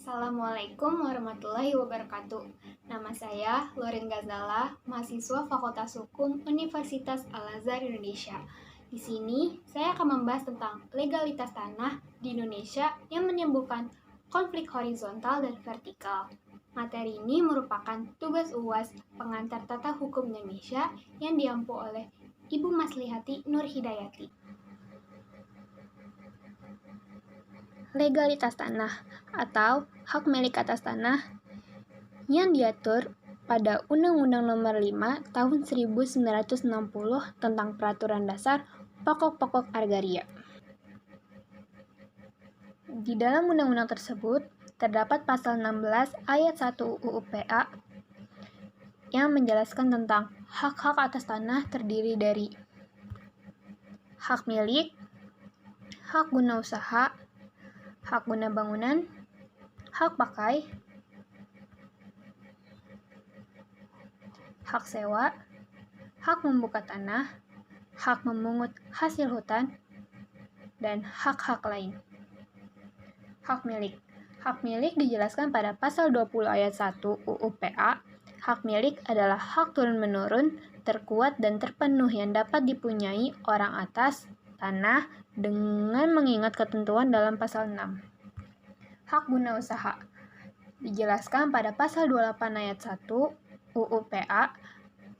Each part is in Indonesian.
Assalamualaikum warahmatullahi wabarakatuh. Nama saya Loren Gazala, mahasiswa Fakultas Hukum Universitas Al-Azhar Indonesia. Di sini, saya akan membahas tentang legalitas tanah di Indonesia yang menimbulkan konflik horizontal dan vertikal. Materi ini merupakan tugas UAS pengantar tata hukum Indonesia yang diampu oleh Ibu Maslihati Nur Hidayati. Legalitas tanah atau hak milik atas tanah yang diatur pada Undang-Undang Nomor 5 Tahun 1960 tentang Peraturan Dasar Pokok-pokok Agraria. Di dalam undang-undang tersebut terdapat pasal 16 ayat 1 UU PA yang menjelaskan tentang hak-hak atas tanah terdiri dari hak milik, hak guna usaha, hak guna bangunan, hak pakai, hak sewa, hak membuka tanah, hak memungut hasil hutan, dan hak-hak lain. Hak milik. Hak milik dijelaskan pada pasal 20 ayat 1 UU PA. Hak milik adalah hak turun-menurun, terkuat dan terpenuh yang dapat dipunyai orang atas tanah dengan mengingat ketentuan dalam pasal 6. Hak guna usaha dijelaskan pada pasal 28 ayat 1 UU PA.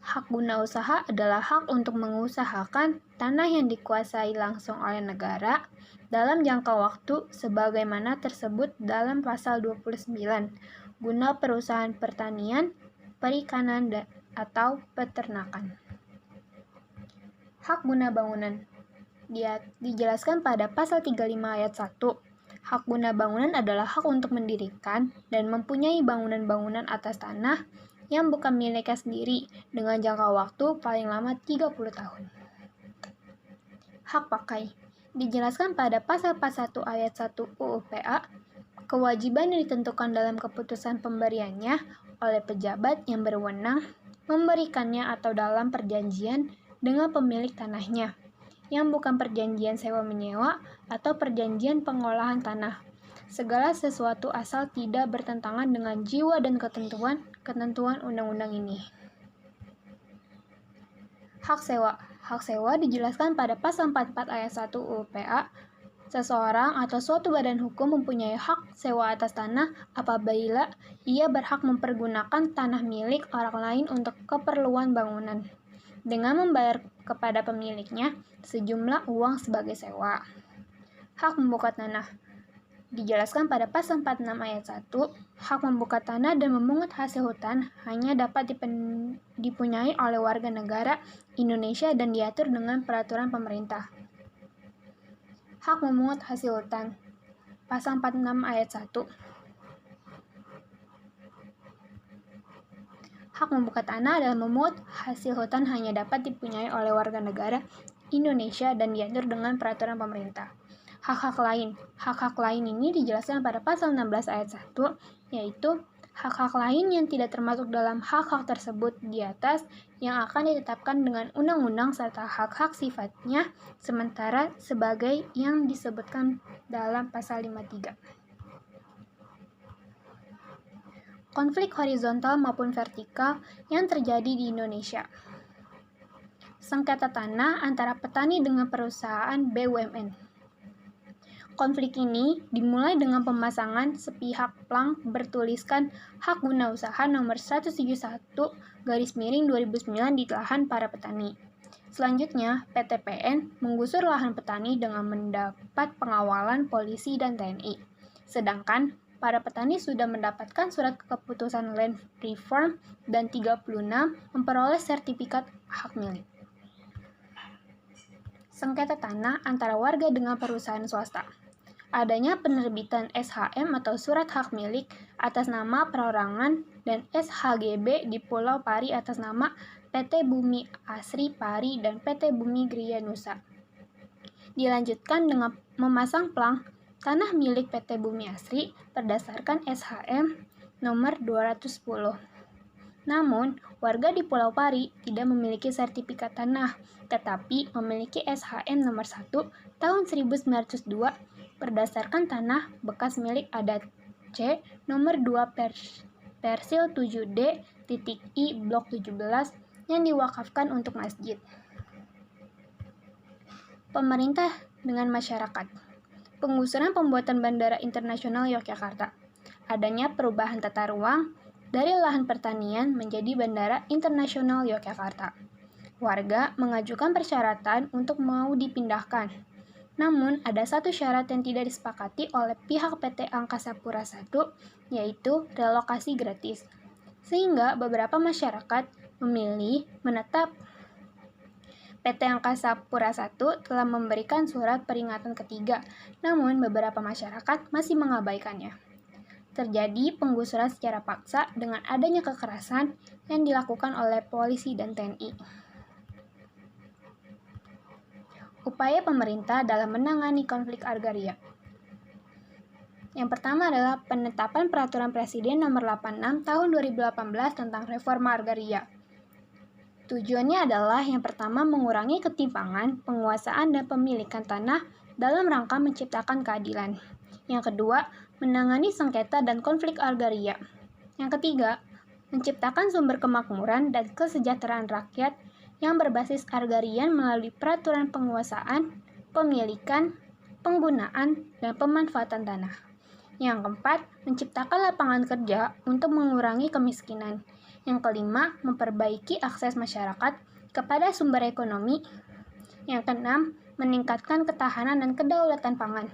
Hak guna usaha adalah hak untuk mengusahakan tanah yang dikuasai langsung oleh negara dalam jangka waktu sebagaimana tersebut dalam pasal 29 guna perusahaan pertanian, perikanan, atau peternakan. Hak guna bangunan dijelaskan pada pasal 35 ayat 1. Hak guna bangunan adalah hak untuk mendirikan dan mempunyai bangunan-bangunan atas tanah yang bukan miliknya sendiri dengan jangka waktu paling lama 30 tahun. Hak pakai dijelaskan pada pasal 41 ayat 1 UU PA. Kewajiban yang ditentukan dalam keputusan pemberiannya oleh pejabat yang berwenang memberikannya atau dalam perjanjian dengan pemilik tanahnya yang bukan perjanjian sewa-menyewa atau perjanjian pengolahan tanah. Segala sesuatu asal tidak bertentangan dengan jiwa dan ketentuan undang-undang ini. Hak sewa. Hak sewa dijelaskan pada pasal 44 ayat 1 UU PA. Seseorang atau suatu badan hukum mempunyai hak sewa atas tanah apabila ia berhak mempergunakan tanah milik orang lain untuk keperluan bangunan dengan membayar kepada pemiliknya sejumlah uang sebagai sewa. Hak membuka tanah dijelaskan pada pasal 46 ayat 1. Hak membuka tanah dan memungut hasil hutan hanya dapat dipunyai oleh warga negara Indonesia dan diatur dengan peraturan pemerintah. Hak memungut hasil hutan pasal 46 ayat 1. Hak membuka tanah dan memungut hasil hutan hanya dapat dipunyai oleh warga negara Indonesia dan diatur dengan peraturan pemerintah. Hak-hak lain. Hak-hak lain ini dijelaskan pada pasal 16 ayat 1, yaitu hak-hak lain yang tidak termasuk dalam hak-hak tersebut di atas yang akan ditetapkan dengan undang-undang serta hak-hak sifatnya sementara sebagai yang disebutkan dalam pasal 53. Konflik horizontal maupun vertikal yang terjadi di Indonesia. Sengketa tanah antara petani dengan perusahaan BUMN. Konflik ini dimulai dengan pemasangan sepihak plang bertuliskan hak guna usaha nomor 171/2009 di lahan para petani. Selanjutnya, PT PN menggusur lahan petani dengan mendapat pengawalan polisi dan TNI. Sedangkan para petani sudah mendapatkan surat keputusan land reform dan 36 memperoleh sertifikat hak milik. Sengketa tanah antara warga dengan perusahaan swasta. Adanya penerbitan SHM atau surat hak milik atas nama perorangan dan SHGB di Pulau Pari atas nama PT Bumi Asri Pari dan PT Bumi Gria Nusa. Dilanjutkan dengan memasang plang tanah milik PT Bumi Asri berdasarkan SHM nomor 210. Namun, warga di Pulau Pari tidak memiliki sertifikat tanah, tetapi memiliki SHM nomor 1 tahun 1902 berdasarkan tanah bekas milik adat. C nomor 2 Persil 7D.I Blok 17 yang diwakafkan untuk masjid. Pemerintah dengan masyarakat. Penggusuran pembuatan Bandara Internasional Yogyakarta. Adanya perubahan tata ruang dari lahan pertanian menjadi Bandara Internasional Yogyakarta. Warga mengajukan persyaratan untuk mau dipindahkan. Namun, ada satu syarat yang tidak disepakati oleh pihak PT Angkasa Pura I, yaitu relokasi gratis. Sehingga beberapa masyarakat memilih menetap. PT Angkasa Pura I telah memberikan surat peringatan ketiga, namun beberapa masyarakat masih mengabaikannya. Terjadi penggusuran secara paksa dengan adanya kekerasan yang dilakukan oleh polisi dan TNI. Upaya pemerintah dalam menangani konflik agraria. Yang pertama adalah penetapan Peraturan Presiden Nomor 86 Tahun 2018 tentang Reforma Agraria. Tujuannya adalah yang pertama mengurangi ketimpangan, penguasaan, dan pemilikan tanah dalam rangka menciptakan keadilan. Yang kedua, menangani sengketa dan konflik agraria. Yang ketiga, menciptakan sumber kemakmuran dan kesejahteraan rakyat yang berbasis agrarian melalui peraturan penguasaan, pemilikan, penggunaan, dan pemanfaatan tanah. Yang keempat, menciptakan lapangan kerja untuk mengurangi kemiskinan. Yang kelima, memperbaiki akses masyarakat kepada sumber ekonomi. Yang keenam, meningkatkan ketahanan dan kedaulatan pangan.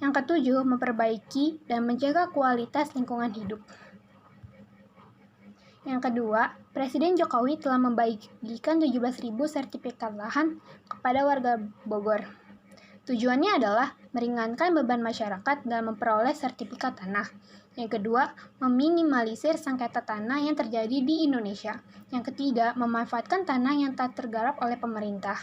Yang ketujuh, memperbaiki dan menjaga kualitas lingkungan hidup. Yang kedua, Presiden Jokowi telah membagikan 17.000 sertifikat lahan kepada warga Bogor. Tujuannya adalah meringankan beban masyarakat dalam memperoleh sertifikat tanah. Yang kedua, meminimalisir sengketa tanah yang terjadi di Indonesia. Yang ketiga, memanfaatkan tanah yang tak tergarap oleh pemerintah.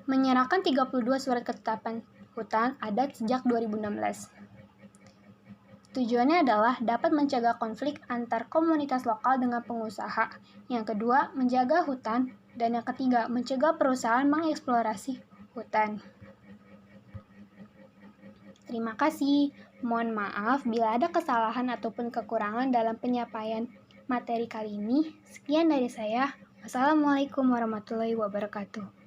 Menyerahkan 32 surat ketetapan hutan adat sejak 2016. Tujuannya adalah dapat mencegah konflik antar komunitas lokal dengan pengusaha. Yang kedua, menjaga hutan. Dan yang ketiga, mencegah perusahaan mengeksplorasi hutan. Terima kasih. Mohon maaf bila ada kesalahan ataupun kekurangan dalam penyampaian materi kali ini. Sekian dari saya. Wassalamualaikum warahmatullahi wabarakatuh.